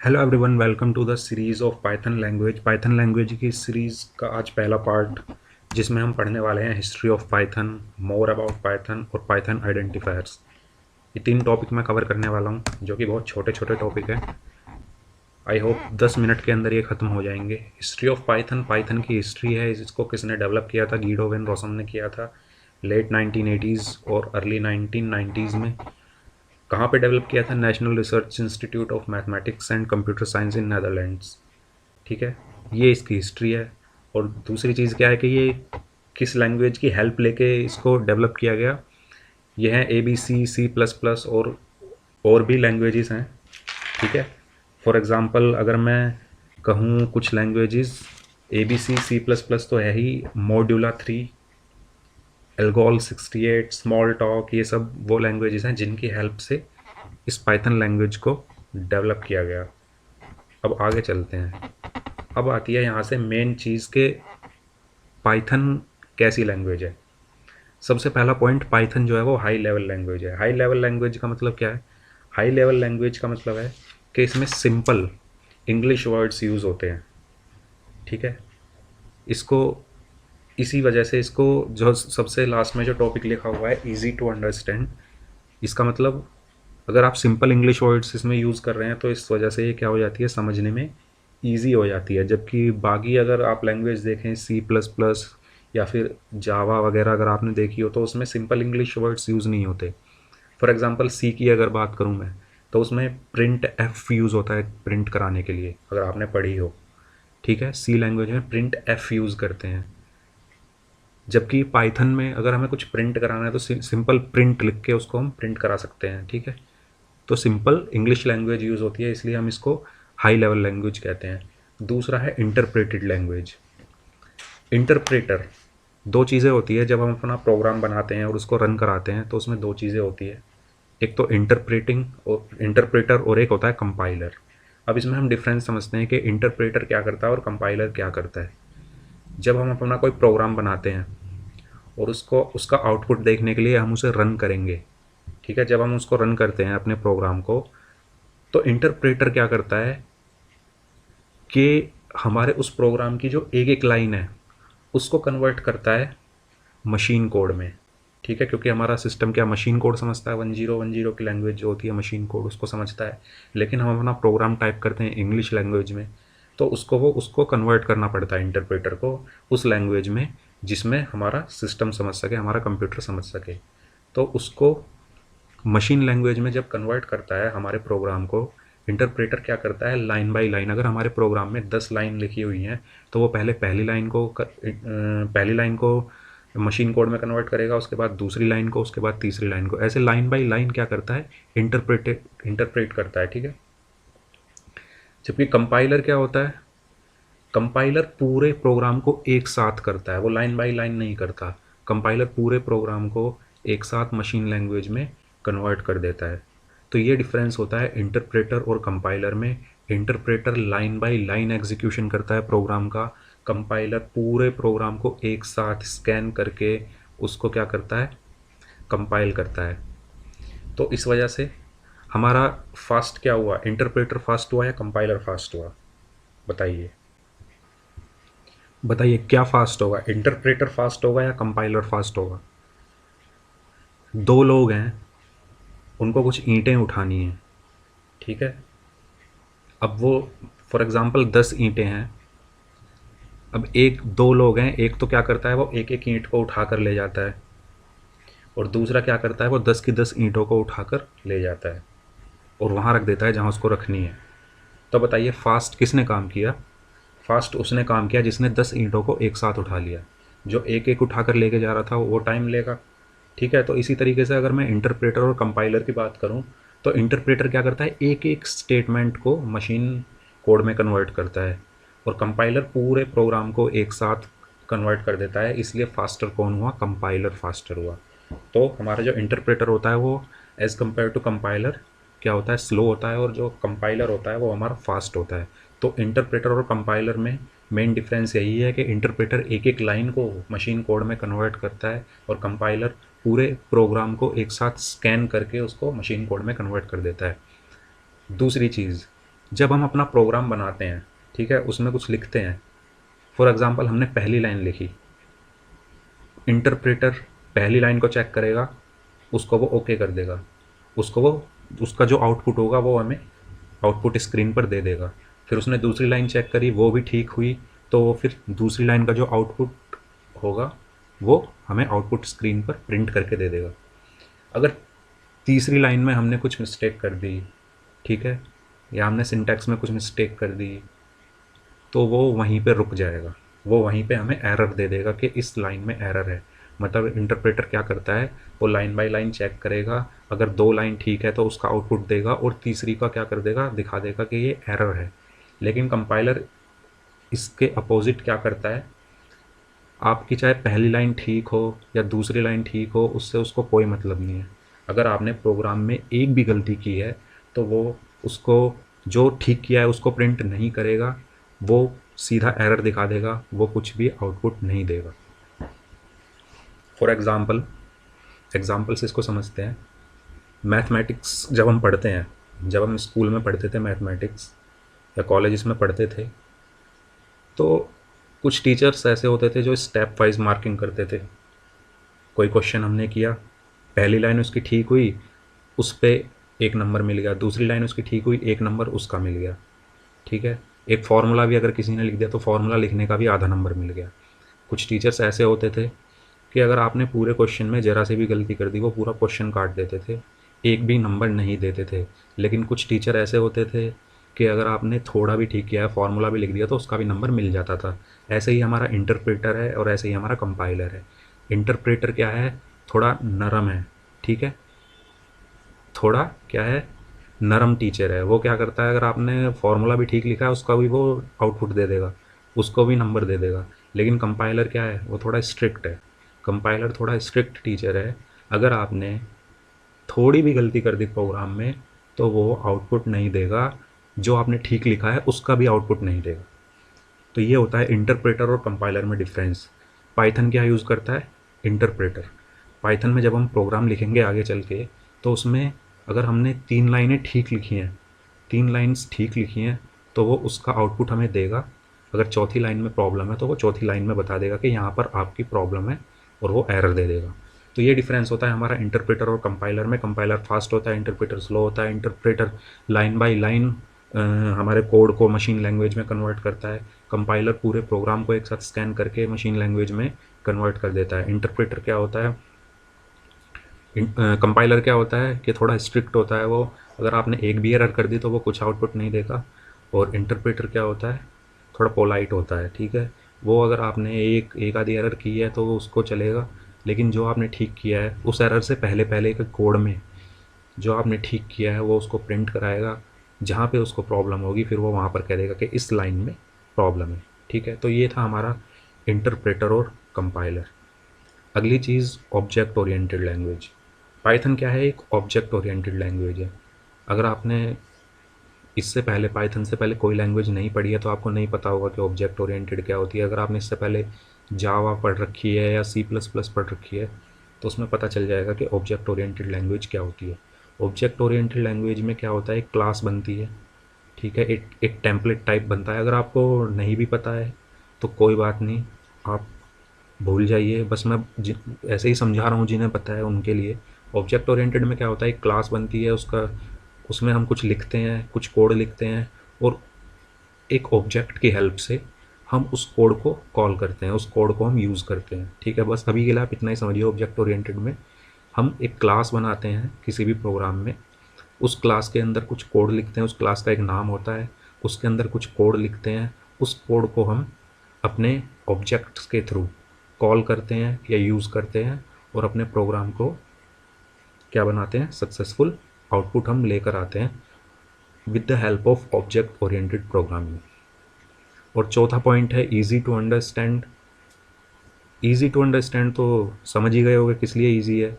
Hello everyone, welcome to the series of Python language. Python language की series का आज पहला पार्ट, जिसमें हम पढ़ने वाले हैं history of Python, more about Python और पाइथन आइडेंटिफायर्स। ये तीन टॉपिक मैं कवर करने वाला हूँ, जो कि बहुत छोटे छोटे टॉपिक हैं। आई होप 10 मिनट के अंदर ये ख़त्म हो जाएंगे। हिस्ट्री ऑफ पाइथन, पाइथन की हिस्ट्री है। इसको किसने डेवलप किया था? गीडो वेन रोसम ने किया था लेट 1980s और अर्ली 1990s में। कहाँ पे डेवलप किया था? National research institute of mathematics and computer science in Netherlands. ठीक है, ये इसकी हिस्ट्री है। और दूसरी चीज़ क्या है कि ये किस लैंग्वेज की हेल्प लेके इसको डेवलप किया गया। ये है ABC, C++ और भी लैंग्वेजेस हैं। ठीक है, फॉर एग्ज़ाम्पल अगर मैं कहूँ कुछ लैंग्वेजेस, ABC, C++ तो है ही, मॉड्यूला 3, एल्गोल 68, स्मॉल टॉक, ये सब वो लैंग्वेजेस हैं जिनकी हेल्प से इस पाइथन लैंग्वेज को डेवलप किया गया। अब आगे चलते हैं। अब आती है यहाँ से मेन चीज़ के पाइथन कैसी लैंग्वेज है। सबसे पहला पॉइंट, पाइथन जो है वो हाई लेवल लैंग्वेज है। हाई लेवल लैंग्वेज का मतलब क्या है? हाई लेवल लैंग्वेज का मतलब है कि इसमें सिंपल इंग्लिश वर्ड्स यूज़ होते हैं। ठीक है, इसको इसी वजह से इसको जो सबसे लास्ट में जो टॉपिक लिखा हुआ है, इजी टू अंडरस्टैंड, इसका मतलब अगर आप सिंपल इंग्लिश वर्ड्स इसमें यूज़ कर रहे हैं तो इस वजह से ये क्या हो जाती है, समझने में ईजी हो जाती है। जबकि बाकी अगर आप लैंग्वेज देखें, C++ या फिर जावा वगैरह अगर आपने देखी हो, तो उसमें सिंपल इंग्लिश वर्ड्स यूज़ नहीं होते। फॉर एग्जांपल सी की अगर बात करूँ मैं, तो उसमें प्रिंट एफ यूज़ होता है प्रिंट कराने के लिए, अगर आपने पढ़ी हो। ठीक है, सी लैंग्वेज में प्रिंट एफ यूज़ करते हैं। जबकि पाइथन में अगर हमें कुछ प्रिंट कराना है तो सिंपल प्रिंट लिख के उसको हम प्रिंट करा सकते हैं। ठीक है, तो सिंपल इंग्लिश लैंग्वेज यूज़ होती है, इसलिए हम इसको हाई लेवल लैंग्वेज कहते हैं। दूसरा है इंटरप्रेटेड लैंग्वेज। इंटरप्रेटर, दो चीज़ें होती है जब हम अपना प्रोग्राम बनाते हैं और उसको रन कराते हैं, तो उसमें दो चीज़ें होती है। एक तो इंटरप्रेटिंग और इंटरप्रेटर, और एक होता है कंपाइलर। अब इसमें हम डिफरेंस समझते हैं कि इंटरप्रेटर क्या करता है और कंपाइलर क्या करता है। जब हम अपना कोई प्रोग्राम बनाते हैं और उसको उसका आउटपुट देखने के लिए हम उसे रन करेंगे। ठीक है, जब हम उसको रन करते हैं अपने प्रोग्राम को, तो इंटरप्रेटर क्या करता है कि हमारे उस प्रोग्राम की जो एक एक लाइन है उसको कन्वर्ट करता है मशीन कोड में। ठीक है, क्योंकि हमारा सिस्टम क्या मशीन कोड समझता है, 1010 की लैंग्वेज जो होती है मशीन कोड उसको समझता है। लेकिन हम अपना प्रोग्राम टाइप करते हैं इंग्लिश लैंग्वेज में, तो उसको कन्वर्ट करना पड़ता है इंटरप्रेटर को उस लैंग्वेज में जिसमें हमारा सिस्टम समझ सके, हमारा कंप्यूटर समझ सके। तो उसको मशीन लैंग्वेज में जब कन्वर्ट करता है हमारे प्रोग्राम को, इंटरप्रेटर क्या करता है, लाइन बाय लाइन, अगर हमारे प्रोग्राम में 10 लाइन लिखी हुई हैं तो वो पहले पहली लाइन को मशीन कोड में कन्वर्ट करेगा, उसके बाद दूसरी लाइन को, उसके बाद तीसरी लाइन को, ऐसे लाइन बाय लाइन क्या करता है, इंटरप्रेट करता है। ठीक है, जबकि कंपाइलर क्या होता है, कंपाइलर पूरे प्रोग्राम को एक साथ करता है, वो लाइन बाय लाइन नहीं करता। कंपाइलर पूरे प्रोग्राम को एक साथ मशीन लैंग्वेज में कन्वर्ट कर देता है। तो ये डिफरेंस होता है इंटरप्रेटर और कंपाइलर में। Interpreter line by line execution करता है प्रोग्राम का, कंपाइलर पूरे प्रोग्राम को एक साथ स्कैन करके उसको क्या करता है, कंपाइल करता है। तो इस वजह से हमारा फास्ट क्या हुआ, इंटरप्रेटर फास्ट हुआ या कंपाइलर फास्ट हुआ? बताइए, बताइए क्या फास्ट होगा, इंटरप्रेटर फास्ट होगा या कंपाइलर फास्ट होगा? दो लोग हैं, उनको कुछ ईंटें उठानी हैं। ठीक है, अब वो फॉर एग्जांपल 10 ईंटें हैं। अब एक दो लोग हैं, एक तो क्या करता है, वो एक एक ईंट को उठा कर ले जाता है, और दूसरा क्या करता है, वो 10 की 10 ईंटों को उठाकर ले जाता है और वहाँ रख देता है जहाँ उसको रखनी है। तो बताइए फास्ट किसने काम किया? फास्ट उसने काम किया जिसने 10 ईंटों को एक साथ उठा लिया। जो एक एक उठाकर लेके जा रहा था वो टाइम लेगा। ठीक है, तो इसी तरीके से अगर मैं इंटरप्रेटर और कंपाइलर की बात करूं, तो इंटरप्रेटर क्या करता है, एक एक स्टेटमेंट को मशीन कोड में कन्वर्ट करता है, और कंपाइलर पूरे प्रोग्राम को एक साथ कन्वर्ट कर देता है। इसलिए फास्टर कौन हुआ, कंपाइलर फास्टर हुआ। तो हमारा जो इंटरप्रेटर होता है वो एज़ कम्पेयर टू कंपाइलर क्या होता है, स्लो होता है, और जो कंपाइलर होता है वो हमारा फास्ट होता है। तो इंटरप्रेटर और कंपाइलर में मेन डिफरेंस यही है कि इंटरप्रेटर एक एक लाइन को मशीन कोड में कन्वर्ट करता है, और कंपाइलर पूरे प्रोग्राम को एक साथ स्कैन करके उसको मशीन कोड में कन्वर्ट कर देता है। दूसरी चीज़, जब हम अपना प्रोग्राम बनाते हैं, ठीक है, उसमें कुछ लिखते हैं, फॉर एग्ज़ाम्पल हमने पहली लाइन लिखी, इंटरप्रेटर पहली लाइन को चेक करेगा, उसको वो ओके कर देगा, उसको वो उसका जो आउटपुट होगा वो हमें आउटपुट स्क्रीन पर दे देगा। फिर उसने दूसरी लाइन चेक करी, वो भी ठीक हुई, तो वो फिर दूसरी लाइन का जो आउटपुट होगा वो हमें आउटपुट स्क्रीन पर प्रिंट करके दे देगा। अगर तीसरी लाइन में हमने कुछ मिस्टेक कर दी, ठीक है, या हमने सिंटैक्स में कुछ मिस्टेक कर दी, तो वो वहीं पे रुक जाएगा, वो वहीं पे हमें एरर दे देगा कि इस लाइन में एरर है। मतलब इंटरप्रेटर क्या करता है, वो लाइन बाय लाइन चेक करेगा, अगर 2 लाइन ठीक है तो उसका आउटपुट देगा और तीसरी का क्या कर देगा, दिखा देगा कि ये एरर है। लेकिन कंपाइलर इसके अपोजिट क्या करता है, आपकी चाहे पहली लाइन ठीक हो या दूसरी लाइन ठीक हो, उससे उसको कोई मतलब नहीं है। अगर आपने प्रोग्राम में एक भी गलती की है तो वो उसको, जो ठीक किया है उसको प्रिंट नहीं करेगा, वो सीधा एरर दिखा देगा, वो कुछ भी आउटपुट नहीं देगा। फॉर एग्ज़ाम्पल, एग्ज़ाम्पल से इसको समझते हैं। मैथमेटिक्स जब हम पढ़ते हैं, जब हम स्कूल में पढ़ते थे मैथमेटिक्स या कॉलेजेस में पढ़ते थे, तो कुछ टीचर्स ऐसे होते थे जो स्टेप वाइज मार्किंग करते थे। कोई क्वेश्चन हमने किया, पहली लाइन उसकी ठीक हुई, उस पे 1 नंबर मिल गया, दूसरी लाइन उसकी ठीक हुई, 1 नंबर उसका मिल गया, ठीक है। एक फार्मूला भी अगर किसी ने लिख दिया तो फार्मूला लिखने का भी आधा नंबर मिल गया। कुछ टीचर्स ऐसे होते थे कि अगर आपने पूरे क्वेश्चन में ज़रा सी भी गलती कर दी, वो पूरा क्वेश्चन काट देते थे, एक भी नंबर नहीं देते थे। लेकिन कुछ टीचर ऐसे होते थे कि अगर आपने थोड़ा भी ठीक किया है, फार्मूला भी लिख दिया, तो उसका भी नंबर मिल जाता था। ऐसे ही हमारा इंटरप्रेटर है और ऐसे ही हमारा कंपाइलर है। इंटरप्रेटर क्या है, थोड़ा नरम है, ठीक है, थोड़ा क्या है, नरम टीचर है। वो क्या करता है, अगर आपने फार्मूला भी ठीक लिखा है उसका भी वो आउटपुट दे देगा, उसको भी नंबर दे देगा। लेकिन कंपाइलर क्या है, वो थोड़ा स्ट्रिक्ट है। कंपाइलर थोड़ा स्ट्रिक्ट टीचर है, अगर आपने थोड़ी भी गलती कर दी प्रोग्राम में तो वो आउटपुट नहीं देगा, जो आपने ठीक लिखा है उसका भी आउटपुट नहीं देगा। तो ये होता है इंटरप्रेटर और कंपाइलर में डिफरेंस। पाइथन क्या यूज़ करता है, इंटरप्रेटर। पाइथन में जब हम प्रोग्राम लिखेंगे आगे चल के, तो उसमें अगर हमने 3 लाइनें ठीक लिखी हैं, 3 लाइन्स ठीक लिखी हैं, तो वो उसका आउटपुट हमें देगा। अगर चौथी लाइन में प्रॉब्लम है तो वो चौथी लाइन में बता देगा कि यहाँ पर आपकी प्रॉब्लम है, और वो एरर दे देगा। तो ये डिफरेंस होता है हमारा इंटरप्रेटर और कंपाइलर में। कंपाइलर फास्ट होता है, इंटरप्रेटर स्लो होता है। इंटरप्रेटर लाइन बाय लाइन हमारे कोड को मशीन लैंग्वेज में कन्वर्ट करता है, कंपाइलर पूरे प्रोग्राम को एक साथ स्कैन करके मशीन लैंग्वेज में कन्वर्ट कर देता है। इंटरप्रेटर क्या होता है, कंपाइलर क्या होता है कि थोड़ा स्ट्रिक्ट होता है, वो अगर आपने एक भी एरर कर दी तो वो कुछ आउटपुट नहीं देगा। और इंटरप्रेटर क्या होता है, थोड़ा पोलाइट होता है, ठीक है, वो अगर आपने एक आधी एरर की है तो वो उसको चलेगा, लेकिन जो आपने ठीक किया है उस एरर से पहले पहले एक कोड में जो आपने ठीक किया है वो उसको प्रिंट कराएगा, जहाँ पे उसको प्रॉब्लम होगी फिर वो वहाँ पर कह देगा कि इस लाइन में प्रॉब्लम है, ठीक है। तो ये था हमारा इंटरप्रेटर और कंपाइलर। अगली चीज़ ऑब्जेक्ट ओरिएंटेड लैंग्वेज। पाइथन क्या है, एक ऑब्जेक्ट ओरिएंटेड लैंग्वेज है। अगर आपने इससे पहले पाइथन से पहले कोई लैंग्वेज नहीं पढ़ी है तो आपको नहीं पता होगा कि ऑब्जेक्ट ओरिएंटेड क्या होती है। अगर आपने इससे पहले जावा पढ़ रखी है या सी प्लस प्लस पढ़ रखी है तो उसमें पता चल जाएगा कि ऑब्जेक्ट ओरिएंटेड लैंग्वेज क्या होती है। ऑब्जेक्ट ओरिएंटेड लैंग्वेज में क्या होता है, एक क्लास बनती है, ठीक है, एक टेम्पलेट टाइप बनता है। अगर आपको नहीं भी पता है तो कोई बात नहीं, आप भूल जाइए, बस मैं ऐसे ही समझा रहा हूँ, जिन्हें पता है उनके लिए। ऑब्जेक्ट ओरिएंटेड में क्या होता है, एक क्लास बनती है, उसका उसमें हम कुछ लिखते हैं, कुछ कोड लिखते हैं, और एक ऑब्जेक्ट की हेल्प से हम उस कोड को कॉल करते हैं, उस कोड को हम यूज़ करते हैं, ठीक है। बस अभी के लिए आप इतना ही समझिए। ऑब्जेक्ट ओरिएंटेड में हम एक क्लास बनाते हैं किसी भी प्रोग्राम में, उस क्लास के अंदर कुछ कोड लिखते हैं, उस क्लास का एक नाम होता है, उसके अंदर कुछ कोड लिखते हैं, उस कोड को हम अपने ऑब्जेक्ट्स के थ्रू कॉल करते हैं या यूज़ करते हैं, और अपने प्रोग्राम को क्या बनाते हैं, सक्सेसफुल आउटपुट हम लेकर आते हैं with the help of object oriented programming. और चौथा पॉइंट है easy to understand. Easy to understand तो समझ ही गए होंगे किस लिए ईजी है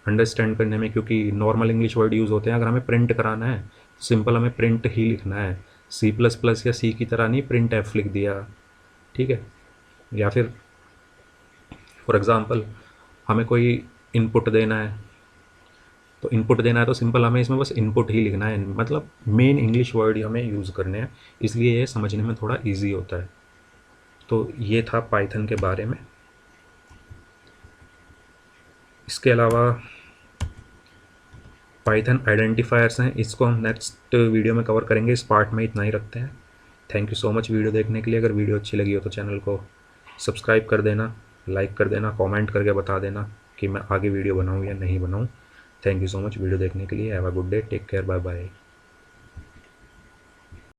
अंडरस्टैंड करने में, क्योंकि नॉर्मल इंग्लिश वर्ड यूज़ होते हैं। अगर हमें प्रिंट कराना है तो सिंपल हमें प्रिंट ही लिखना है, सी प्लस प्लस या सी की तरह नहीं प्रिंट एफ लिख दिया, ठीक है। या फिर फॉर एग्ज़ाम्पल हमें कोई इनपुट देना है, तो इनपुट देना है तो सिंपल हमें इसमें बस इनपुट ही लिखना है, मतलब मेन इंग्लिश वर्ड ही हमें यूज़ करने हैं, इसलिए ये समझने में थोड़ा ईजी होता है। तो ये था पाइथन के बारे में। इसके अलावा पाइथन आइडेंटिफायर्स हैं, इसको हम नेक्स्ट वीडियो में कवर करेंगे। इस पार्ट में इतना ही रखते हैं। Thank you so much video देखने के लिए। अगर वीडियो अच्छी लगी हो तो चैनल को सब्सक्राइब कर देना, लाइक कर देना, कमेंट करके बता देना कि मैं आगे वीडियो बनाऊँ या नहीं बनाऊँ। Thank you so much video देखने के लिए। Have a good day, take care, bye bye.